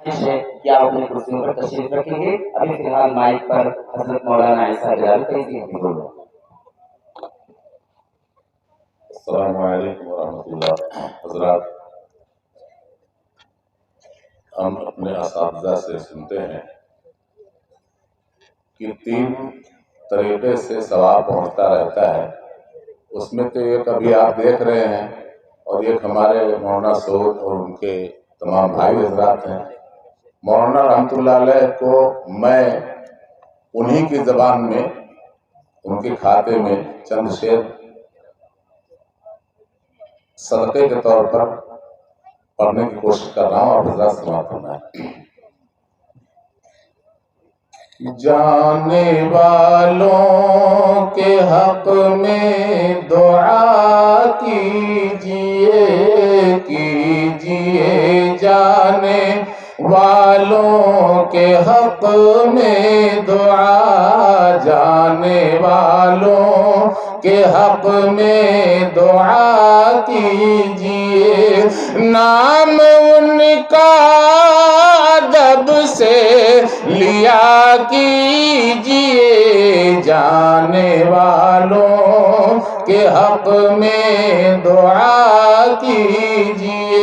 ہے کہ آپ اپنی کرسیوں پر تشریف رکھیں گے. ابھی فی الحال مائک پر حضرت مولانا عیسیٰ جلال فیضی حفظہ اللہ. السلام علیکم ورحمۃ اللہ. حضرات، ہم اپنے اساتذہ سے سنتے ہیں کہ 3 طریقے سے ثواب پہنچتا رہتا ہے. اس میں تو ایک ابھی آپ دیکھ رہے ہیں، اور ایک ہمارے مولانا سعود اور ان کے تمام بھائی حضرات ہیں. مولانا رحمۃ اللہ علیہ کو میں انہی کی زبان میں ان کے کھاتے میں چند شعر صدقے کے طور پر پڑھنے کی کوشش کر رہا ہوں. اور حضرات سماعت فرمائیں. جانے والوں کے حق میں دعا کیجئے کیجئے، جانے والوں کے حق میں دعا، جانے والوں کے حق میں دعا کیجئے. نام ان کا ادب سے لیا کیجئے، جانے والوں کے حق میں دعا کیجئے.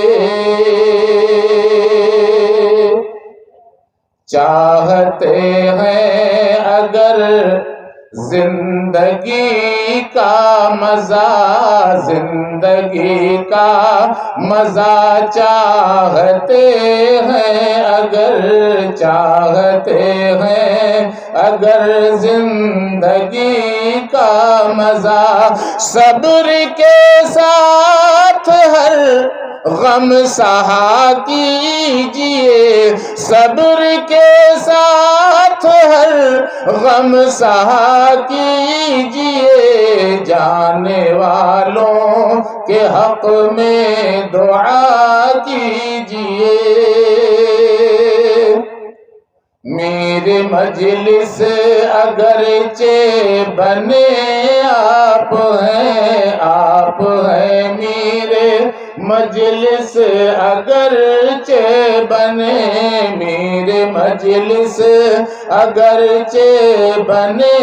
چاہتے ہیں اگر زندگی کا مزہ، زندگی کا مزہ چاہتے ہیں اگر، چاہتے ہیں اگر زندگی کا مزہ، صبر کے ساتھ ہر غم سہا کیجئے، صبر کے ساتھ ہر غم سہا کیجئے، جانے والوں کے حق میں دعا کیجئے. میرے مجلس اگرچہ بنے آپ ہیں، آپ ہیں میرے مجلس اگرچہ بنے، میرے مجلس اگرچہ بنے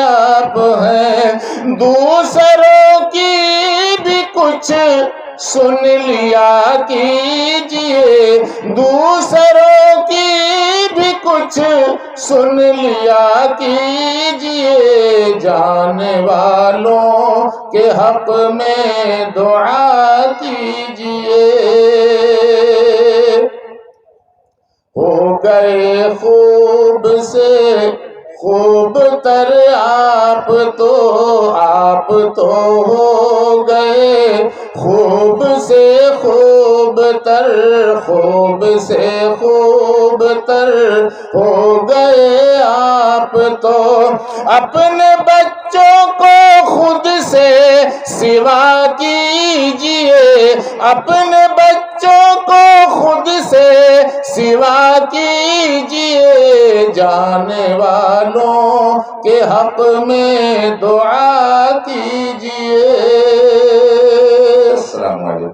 آپ ہیں، دوسروں کی بھی کچھ سن لیا کیجئے، دوسروں کی بھی کچھ سن لیا کیجئے، جانے والوں کے حق میں دعا کیجئے. ہو گئے خوب سے خوب تر آپ تو ہو گئے خوب سے خوب تر، خوب سے خوب تر ہو گئے آپ تو. اپنے بچوں کو خود سے سوا کیجئے، اپنے بچوں کو خود سے سوا کیجئے، جانے والوں کے حق میں دعا کیجئے. السلام علیکم.